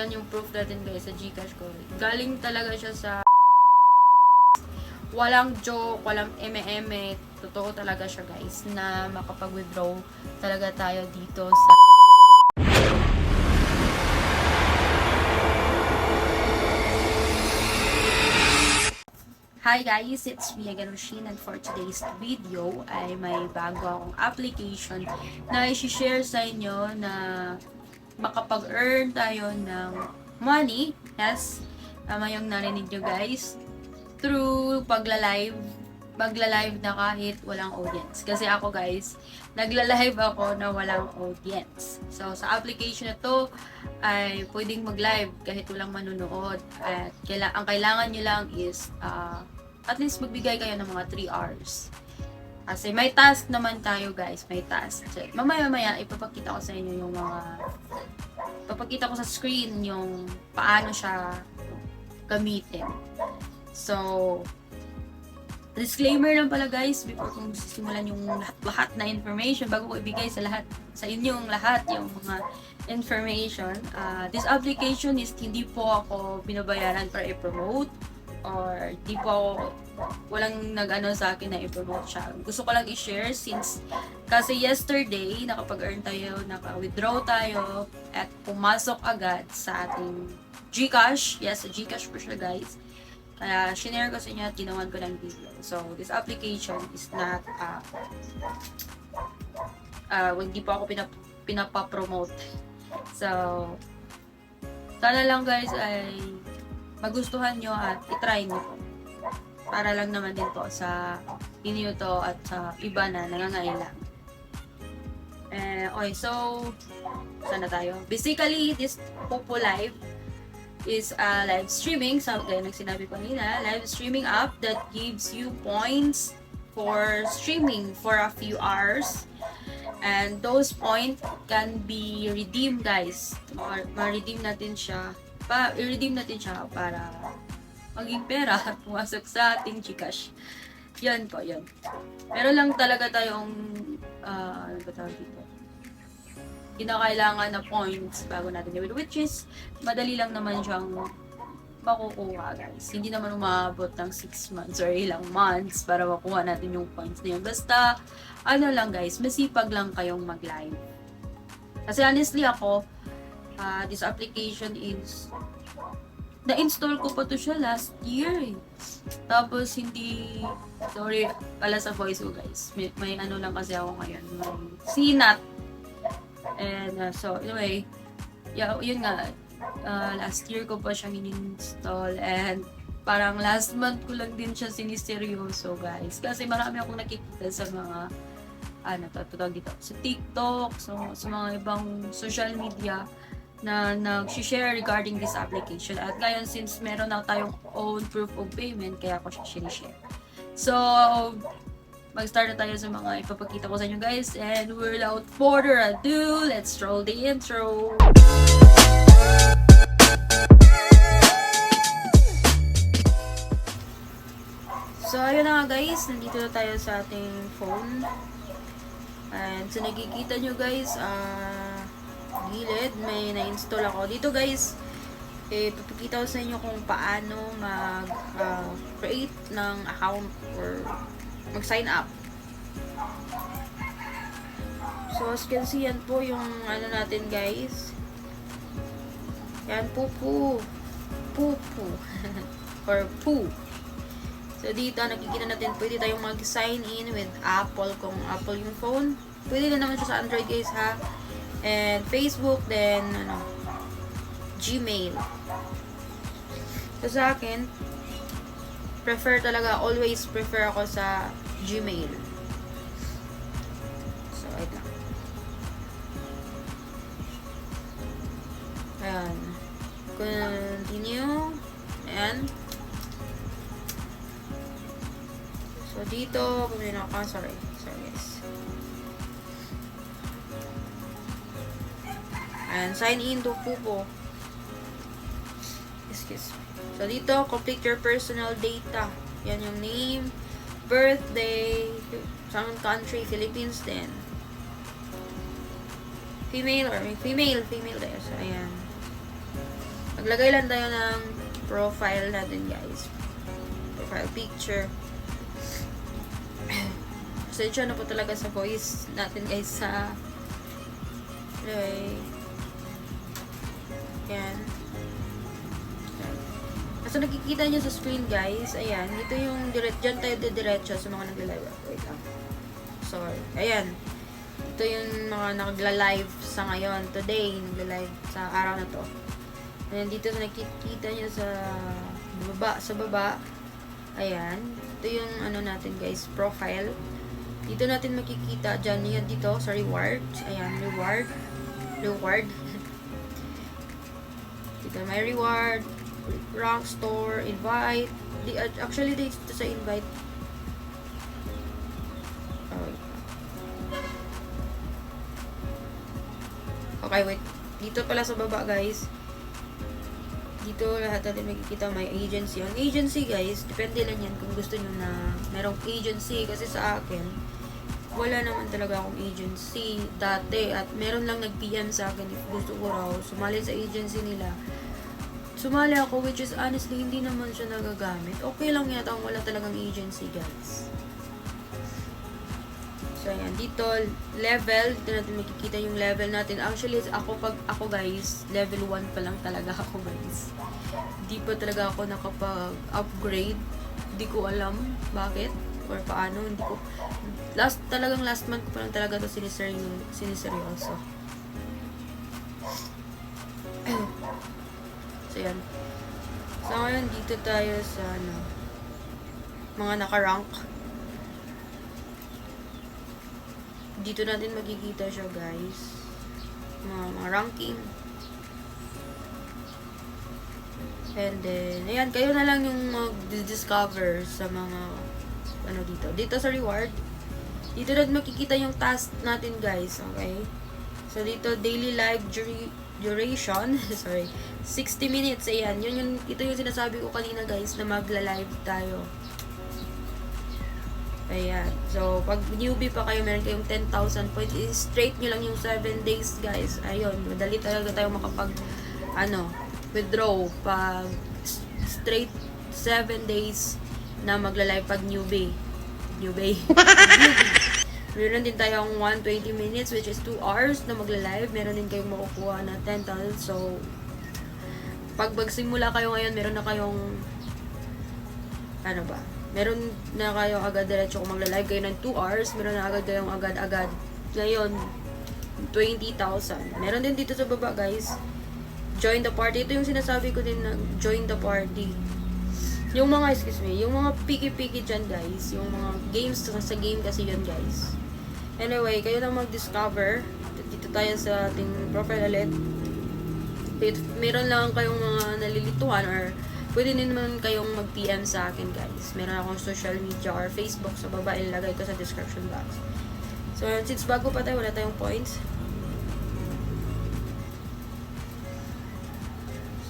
Yan yung proof natin guys sa Gcash ko. Galing talaga siya sa walang joke, walang eme-eme. Totoo talaga siya guys na makapag-withdraw talaga tayo dito sa Hi guys, it's me again, Roshin, and for today's video ay may bago akong application na i-share sa inyo na makapag-earn tayo ng money. Yes, tama yung narinig nyo guys. Through magla-live na kahit walang audience. Kasi ako guys, nagla-live ako na walang audience. So, sa application na to ay pwedeng mag-live kahit walang manunood. At ang kailangan nyo lang is at least magbigay kayo ng mga 3 hours. Kasi may task naman tayo guys, may task. So, mamaya ipapakita ko sa inyo yung ipapakita ko sa screen yung paano siya gamitin. So, disclaimer lang pala guys, before kung simulan yung lahat na information, bago ko ibigay sa inyong lahat yung mga information, this application is hindi po ako binabayaran para i-promote or di po ako, walang nag-ano sa akin na i-promote siya. Gusto ko lang i-share kasi yesterday nakapag-earn tayo, naka-withdraw tayo at pumasok agad sa ating Gcash. Yes, Gcash po siya guys. Kaya shinare ko sa inyo at ginawan ko ng video. So, this application is not hindi po ako pinapapromote. So, sana lang guys ay magustuhan nyo at itry nyo po. Para lang naman din po sa inyo to at sa iba na nangangailangan. Okay, so, saan na tayo? Basically, this Popo Live is a live streaming, so gaya ng sinabi ko kanina, live streaming app that gives you points for streaming for a few hours. And those points can be redeemed guys. Ma-redeem natin siya. I-redeem natin siya para maging pera at pumasok sa ating Gcash. Yan po, yan. Meron lang talaga tayong ano ba tawag dito? Kinakailangan na points bago natin gawin, which is madali lang naman siyang makukuha guys. Hindi naman umabot ng 6 months or ilang months para makuha natin yung points na yun. Basta, ano lang guys, masipag lang kayong mag-live. Kasi honestly ako, this application is na-install ko pa to siya last year eh. Tapos hindi, sorry pala sa voice ko guys, may ano lang kasi ako ngayon, may sinat. And so anyway, yun nga, last year ko pa siyang in-install and parang last month ko lang din siya siniseryoso guys. Kasi marami akong nakikita sa mga dito, sa TikTok, so, sa mga ibang social media na nag-share regarding this application. At ngayon, since meron na tayong own proof of payment, kaya ako siya sinishare. So, mag-start na tayo sa mga ipapakita ko sa inyo guys. And without further ado, let's roll the intro! So, ayun na nga guys, nandito na tayo sa ating phone. And so, nakikita nyo guys, gilid, may na-install ako. Dito guys, papakita ko sa inyo kung paano mag-create ng account or mag-sign up. So, as you can see, yan po yung ano natin guys. Yan, pupu. Or poo. So, dito, nakikita natin, pwede tayong mag-sign in with Apple, kung Apple yung phone. Pwede na naman siya sa Android guys ha. And Facebook, then Gmail. So sa akin, always prefer ako sa Gmail. So, wait lang. Ayan. Continue. Ayan. So dito, sorry guys. And sign in to Pupo. Excuse me. So, dito, complete your personal data. Yan yung name, birthday, some country, Philippines din. Female tayo. So, ayan. Maglagay lang tayo ng profile natin, guys. Profile picture. Pasensya na po talaga sa voice natin, guys, sa yan. So, nakikita nyo sa screen, guys. Ayan. Ito yung dyan tayo diretso sa mga nagla-live. Wait lang. Sorry. Ayan. Ito yung mga nagla-live sa ngayon. Today, nagla-live sa araw na to. Ayan. Dito nakikita nyo sa baba. Ayan. Ito yung ano natin, guys. Profile. Dito natin makikita. Dyan yan dito sa reward. Ayan. Reward. Dito may reward. Rank store, invite. Actually, dito sa invite. Okay, wait. Dito pala sa baba, guys. Dito lahat natin makikita may agency. Ang agency, guys, depende lang yan kung gusto nyo na merong agency. Kasi sa akin, wala naman talaga akong agency dati. At meron lang nag-PM sa akin if gusto ko raw sumali sa agency nila. Sumali ako, which is honestly, hindi naman siya nagagamit. Okay lang yata ang wala talagang agency, guys. So, ayan. Dito, level. Dito natin makikita yung level natin. Actually, ako, guys, level 1 pa lang talaga ako, guys. Hindi pa talaga ako nakapag-upgrade. Hindi ko alam bakit or paano. Hindi ko. Talagang last month ko pa lang talaga ito siniseryoso. So, yan. So, ngayon, dito tayo sa, mga naka-rank. Dito natin makikita siya, guys. Mga ranking. And then, ayan, kayo na lang yung mag-discover sa mga, dito. Dito sa reward. Dito natin makikita yung task natin, guys. Okay? So, dito, daily live duration. Sorry. 60 minutes. Ayan. Ito yung sinasabi ko kanina, guys, na magla-live tayo. Ayan. So, pag newbie pa kayo, meron kayong 10,000 points. Straight nyo lang yung 7 days, guys. Ayun. Madali talaga tayo withdraw pag straight 7 days na magla-live pag newbie. Meron din tayong 120 minutes, which is 2 hours na magla-live. Meron din kayong makukuha na 10,000. So, pag magsimula kayo ngayon, meron na kayong meron na kayo agad diretso kung magla-live kayo ng 2 hours. Meron na agad kayong agad ngayon 20,000. Meron din dito sa baba, guys, join the party. Ito yung sinasabi ko din na join the party. Yung mga piki-piki dyan, guys, yung mga games sa game kasi yun, guys. Anyway, kayo na mag-discover. Dito tayo sa ating profile ulit. If meron lang kayong mga nalilituhan or pwede din naman kayong mag-PM sa akin, guys. Meron akong social media or Facebook sa baba. Ilagay ko sa description box. So, since bago pa tayo, wala tayong points.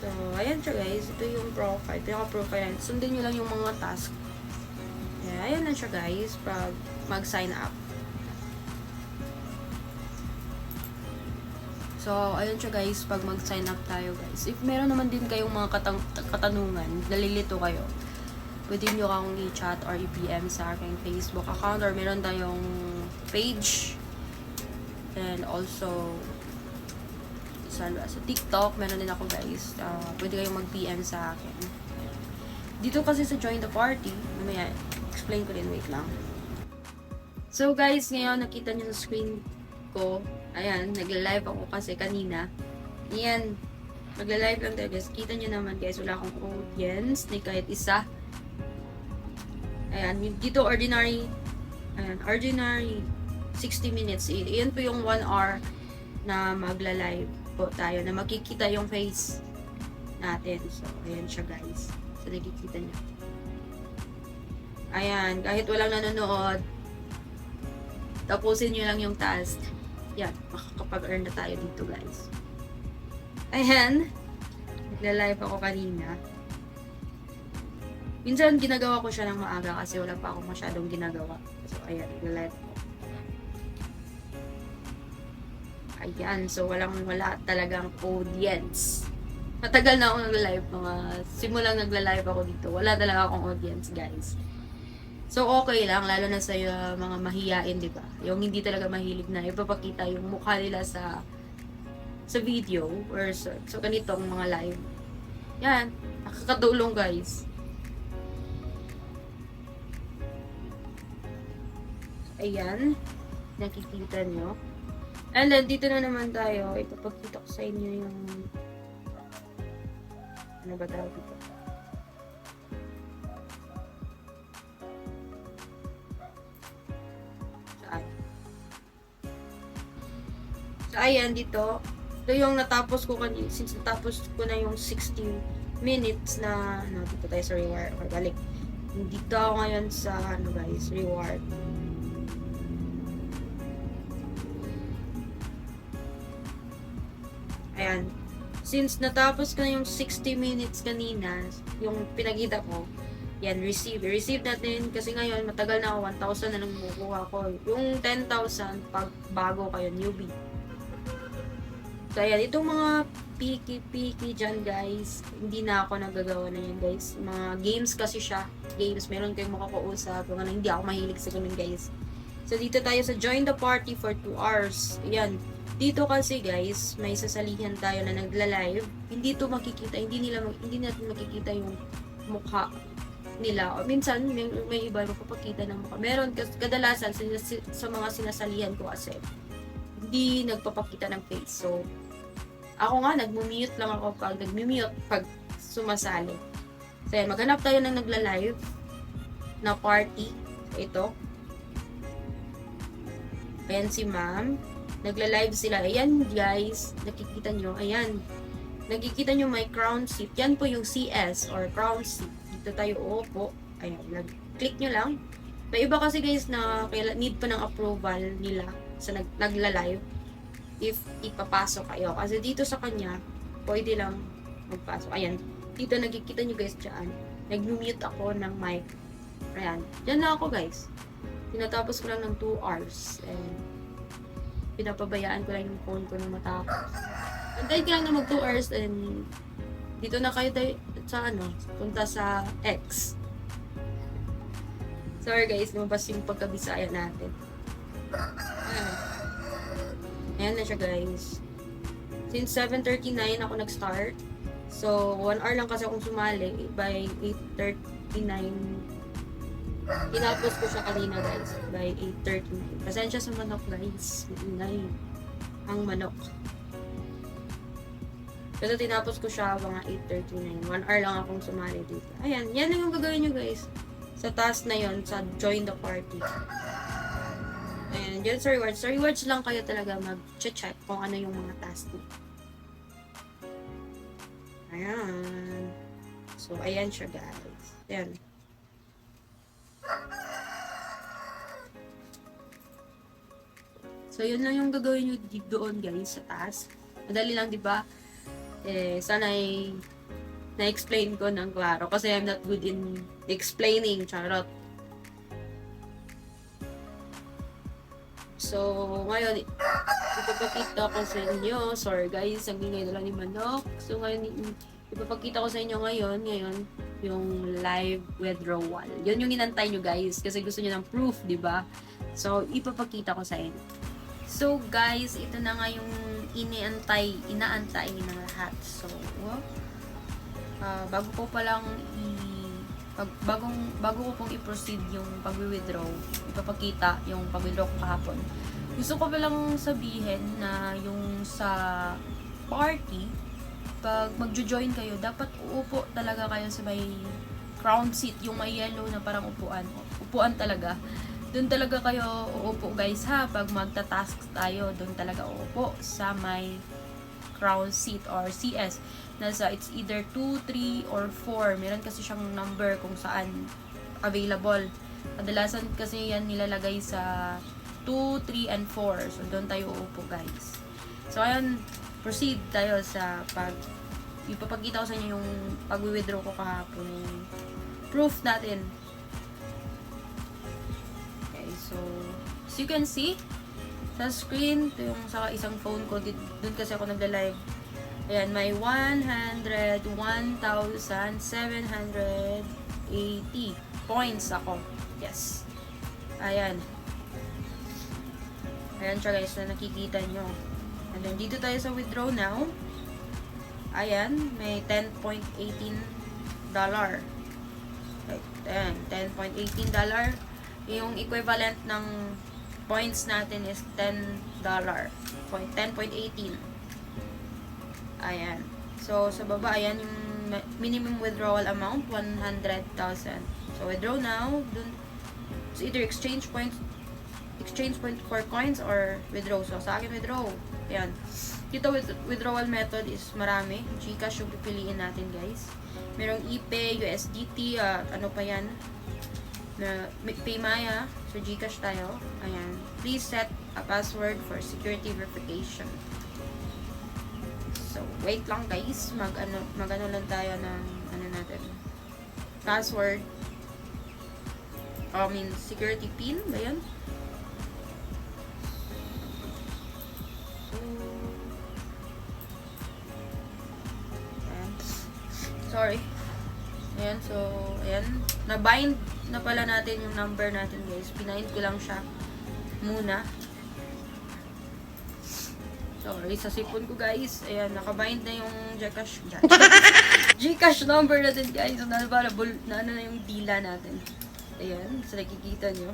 So, ayan siya, guys. Ito yung profile. Pinaka-profile. Sundin nyo lang yung mga task. Ayan na siya, guys. Pag mag-sign up. So, ayun siya, guys, pag mag-sign up tayo, guys. If meron naman din kayong mga katanungan, nalilito kayo, pwede nyo akong i-chat or i-PM sa aking Facebook account or meron tayong page. And also, sa TikTok, meron din ako, guys. Pwede kayong mag-PM sa akin. Dito kasi sa join the party, mamaya, explain ko din, wait lang. So, guys, ngayon, nakita nyo sa screen ko, ayan, nagla-live ako kasi kanina. Ayan, magla-live lang tayo, guys. Kita nyo naman, guys, wala akong audience ni kahit isa. Ayan, dito ordinary 60 minutes. Ayan po yung 1 hour na magla-live po tayo, na makikita yung face natin. So, ayan siya, guys. So, nakikita nyo. Ayan, kahit walang nanonood, tapusin nyo lang yung task. Yan, makakapag-earn na tayo dito, guys. Ayan. Nagla-live ako kanina. Minsan, ginagawa ko siya ng maaga kasi wala pa akong masyadong ginagawa. So, ayan, nagla-live ako. Ayan, so wala talagang audience. Matagal na ako nagla-live, simulang nagla-live ako dito. Wala talaga akong audience, guys. So, okay lang, lalo na sa mga mahiyain, di ba? Yung hindi talaga mahilig na ipapakita yung mukha nila sa video or sa ganitong mga live. Yan, nakakatulong, guys. Ayan, nakikita nyo. And then, dito na naman tayo. Ipapakita ko sa inyo yung ano ba tawag dito? Saan? So, ayan, dito. Ito yung natapos ko kanina. Since natapos ko na yung 60 minutes na, ano, dito tayo sa reward. Okay, balik. Dito ako ngayon sa, ano guys, reward. Ayan. Since natapos ko na yung 60 minutes kanina, yung pinakita ko, yan, receive. Receive natin kasi ngayon, matagal na ako, 1,000 na nang makukuha ko. Yung 10,000, pag bago kayo, newbie. So, ayan, itong mga piki-piki dyan, guys, hindi na ako nagagawa na yan, guys. Mga games kasi siya. Games, meron kayong makakausap. Yung ano, hindi ako mahilig sa ganun, guys. So, dito tayo sa join the party for 2 hours. Ayan. Dito kasi guys, may sasalihan tayo na nagla-live. Hindi to makikita, hindi natin makikita yung mukha nila. O minsan may iba magpapakita ng mukha. Meron kadalasan sa mga sinasalihan ko kasi hindi nagpapakita ng face. So ako nga nagmu-mute lang ako pag sumasali. So yan, maghanap tayo ng nagla-live na party. Ito. Ayan si ma'am. Nagla-live sila. Ayan, guys. Nakikita nyo. Ayan. Nakikita nyo may crown seat. Yan po yung CS or crown seat. Dito tayo uupo. Ayan. Click nyo lang. May iba kasi guys na need pa ng approval nila sa nagla-live if ipapasok kayo. Kasi dito sa kanya, pwede lang magpasok. Ayan. Dito nakikita nyo guys dyan. Nag-mute ako ng mic. Ayan. Diyan na ako guys. Tinatapos ko lang ng 2 hours. And pinapabayaan ko lang yung phone ko na matapos. Antayin ko lang na mag 2 hours and dito na kayo sa punta sa X. Sorry guys, lumabas yung pagkabisaya natin. Ayan na siya guys. Since 7:39 ako nag-start. So, 1 hour lang kasi akong sumali. By 8:39 tinapos ko siya kanina guys by 8:39. Pasensya sa manok guys, maingay ang manok. Pero tinapos ko siya mga 8:39. 1 hour lang akong sumali dito. Ayan, yan lang yung gagawin nyo guys sa task na yon, sa join the party. Ayan, dyan sa rewards. Sa rewards lang kayo talaga mag-check kung ano yung mga task nyo. Ayan. So, ayan siya guys. Ayan. So, yun lang yung gagawin nyo doon guys sa task. Madali lang, di ba? Sana na-explain ko ng klaro kasi I'm not good in explaining, charot. So, ngayon, ipapakita ko sa inyo. Sorry guys, ang ingay na lang ni Manok. So, ngayon, ipapakita ko sa inyo ngayon, yung live withdrawal. Yun yung inantay nyo guys kasi gusto nyo ng proof, di ba? So, ipapakita ko sa inyo. So, guys, ito na nga yung inaantay ng lahat. So, bago ko palang bago ko pong i-proceed yung pag-withdraw, ipapakita yung pag-withdraw ko kahapon. Gusto ko palang sabihin na yung sa party, pag magjo-join kayo, dapat uupo talaga kayo sa may crown seat, yung may yellow na parang upuan talaga. Doon talaga kayo uupo guys ha, pag magta-task tayo, doon talaga uupo sa may crown seat or CS. It's either 2, 3, or 4. Meron kasi siyang number kung saan available. Kadalasan kasi yan nilalagay sa 2, 3, and 4. So, doon tayo uupo guys. So, ayun, proceed tayo sa ipapakita ko sa inyo yung pag-withdraw ko kahapon. Proof natin. So, as you can see, sa screen, ito yung sa isang phone ko, doon kasi ako nagla-live. Ayan, may 101,780 points ako. Yes. Ayan. Ayan siya guys, na nakikita nyo. And then, dito tayo sa withdraw now. Ayan, may $10.18. Ayan, $10.18. Yung equivalent ng points natin is $10. 10.18. Ayan. So, sa baba, ayan yung minimum withdrawal amount, 100,000. So, withdraw now. Dun, so, either exchange point for coins or withdraw. So, sa akin, withdraw. Ayan. Dito, withdrawal method is marami. GCash yung pipiliin natin, guys. Merong ePay, USDT, ano pa yan? Na Paymaya. So, GCash tayo. Ayan. Please set a password for security verification. So, wait lang guys. Mag-ano lang tayo ng, natin. Password. Security pin ba yan? Sorry. Ayan, so, ayan. Na-bind na pala natin yung number natin, guys. Pinahin ko lang siya muna. Sorry, sa sipon ko, guys. Ayan, nakabind na yung GCash. GCash number natin, guys. So, na yung dila natin. Ayan, so nakikita nyo.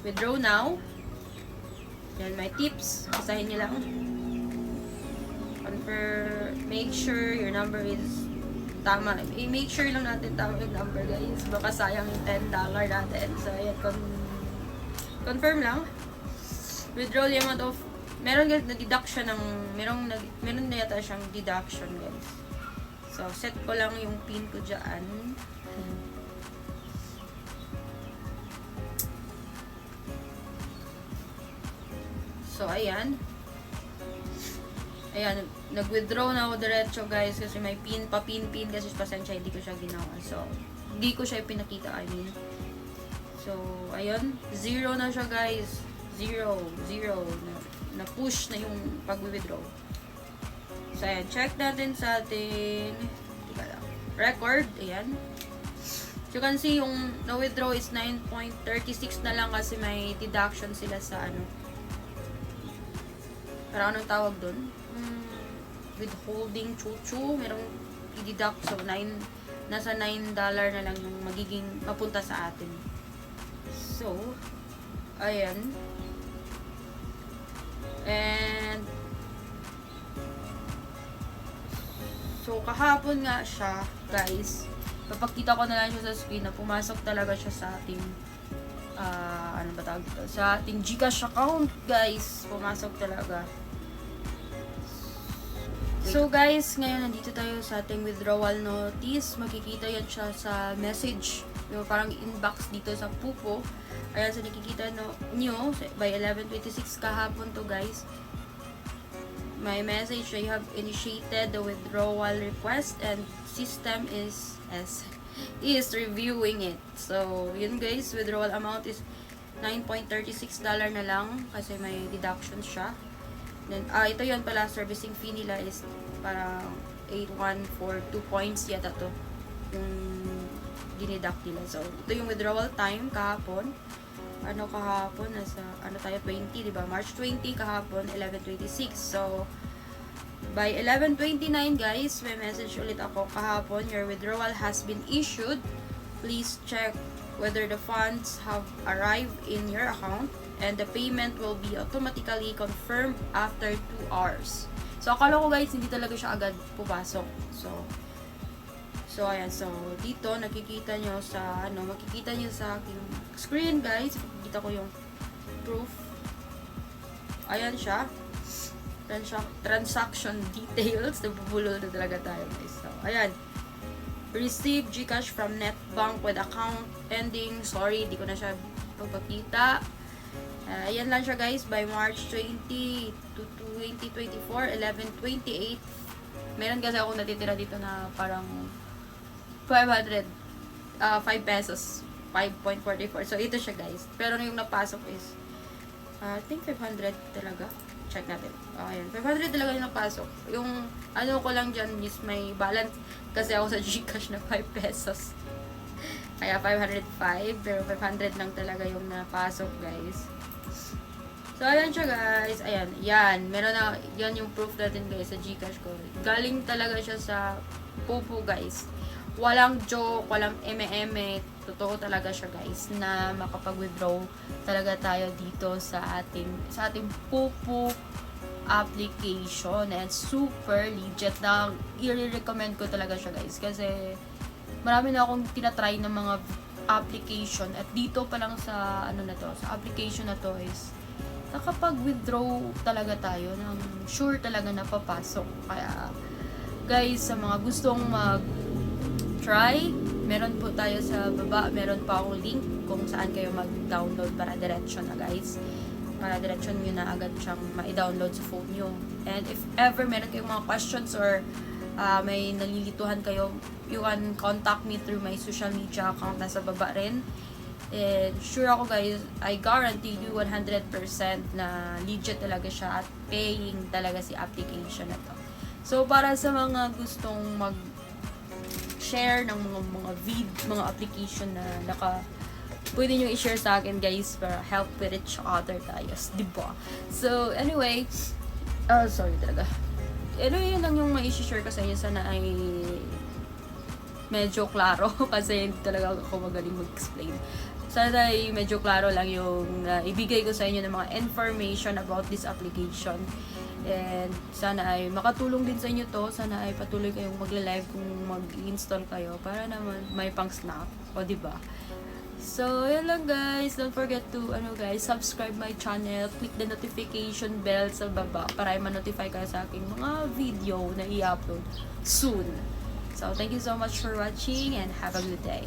Withdraw now. Ayan, my tips. Basahin nyo lang. Make sure your number is tama. Make sure lang natin tama yung number, guys. Baka sayang yung $10 natin. So, ayan, confirm lang. Withdraw the amount of, meron na deduction ng, meron na yata siyang deduction, guys. So, set ko lang yung pin ko dyan. So, ayan. Ayan, nag-withdraw na ako diretso, guys, kasi may pin kasi pasensya, hindi ko siya ginawa. So, hindi ko siya pinakita, I mean. So, ayun, 0 na siya, guys. 0. Na-push na yung pag-withdraw. So, ayan, check natin sa ating record. Ayan. So, you can see, yung na-withdraw is 9.36 na lang kasi may deduction sila sa parang anong tawag dun? Withholding chuchu, merong i-deduct. So, nasa $9 na lang yung magiging mapunta sa atin. So, ayan. And, so, kahapon nga siya, guys. Papakita ko na lang siya sa screen na pumasok talaga siya sa ating, ano ba tawag dito? Sa ating GCash account, guys. Pumasok talaga. So guys, ngayon nandito tayo sa ating withdrawal notice. Makikita yan siya sa message. Yung parang inbox dito sa Pupo. Ayan, so nakikita nyo by 11:26 kahapon to, guys. My message, you have initiated the withdrawal request and system is reviewing it. So, yun guys, withdrawal amount is $9.36 na lang kasi may deduction siya. Then, ito yun pala, servicing fee nila is parang 8,142 points yata to yung diniduct nila. So, ito yung withdrawal time kahapon. Kahapon? Nasa, tayo, 20, diba? March 20, kahapon, 11:26. So, by 11:29, guys, may message ulit ako kahapon. Your withdrawal has been issued. Please check whether the funds have arrived in your account and the payment will be automatically confirmed after 2 hours. So, akala ko, guys, hindi talaga siya agad pupasok. So, ayan. So, dito, nakikita nyo sa, makikita nyo sa aking screen, guys. Makikita ko yung proof. Ayan siya. Transaction details. Nabubulol na talaga tayo, guys. So, ayan. Receive GCash from NetBank with account ending. Sorry, hindi ko na siya pagpakita. Ayan lang siya, guys. By March 20 to 2024, 11:28. Meron kasi ako natitira dito na parang 5 pesos. 5.44. So, ito siya, guys. Pero yung napasok is, I think 500 talaga. check natin. Ayan, 500 talaga yung napasok. Yung ano ko lang dyan is may balance kasi ako sa Gcash na 5 pesos. Kaya 505, pero 500 lang talaga yung napasok, guys. So, ayan siya, guys. Ayan, yan. Meron na, yan yung proof natin, guys, sa Gcash ko. Galing talaga siya sa Pupo, guys. Walang joke, walang eme-eme. Totoo talaga siya, guys, na makapag-withdraw talaga tayo dito sa ating Pupo application. And super legit na i-recommend ko talaga siya, guys. Kasi marami na akong tinatry ng mga application at dito pa lang sa sa application na to is nakapag-withdraw talaga tayo ng sure talaga na papasok. Kaya guys, sa mga gustong mag-try, meron po tayo sa baba, meron pa akong link kung saan kayo mag-download para diretso na, guys. Para diretso nyo na agad siyang ma-download sa phone nyo. And if ever meron kayong mga questions or may nalilituhan kayo, you can contact me through my social media account nasa baba rin. And sure ako, guys, I guarantee you 100% na legit talaga siya at paying talaga si application na to. So, para sa mga gustong mag-share ng mga application na pwede nyo i-share sa akin, guys, para help with each other tayo, diba? So, anyway, sorry talaga. Yun lang yung ma-share ko sa inyo. Sana ay medyo klaro kasi hindi talaga ako magaling mag-explain. Sana ay medyo klaro lang yung ibigay ko sa inyo ng mga information about this application. And sana ay makatulong din sa inyo to. Sana ay patuloy kayong magla-live kung mag-install kayo para naman may pang-snack. O, diba? So, yun lang, guys. Don't forget to, subscribe my channel. Click the notification bell sa baba para ay ma-notify kayo sa aking mga video na i-upload soon. So, thank you so much for watching and have a good day.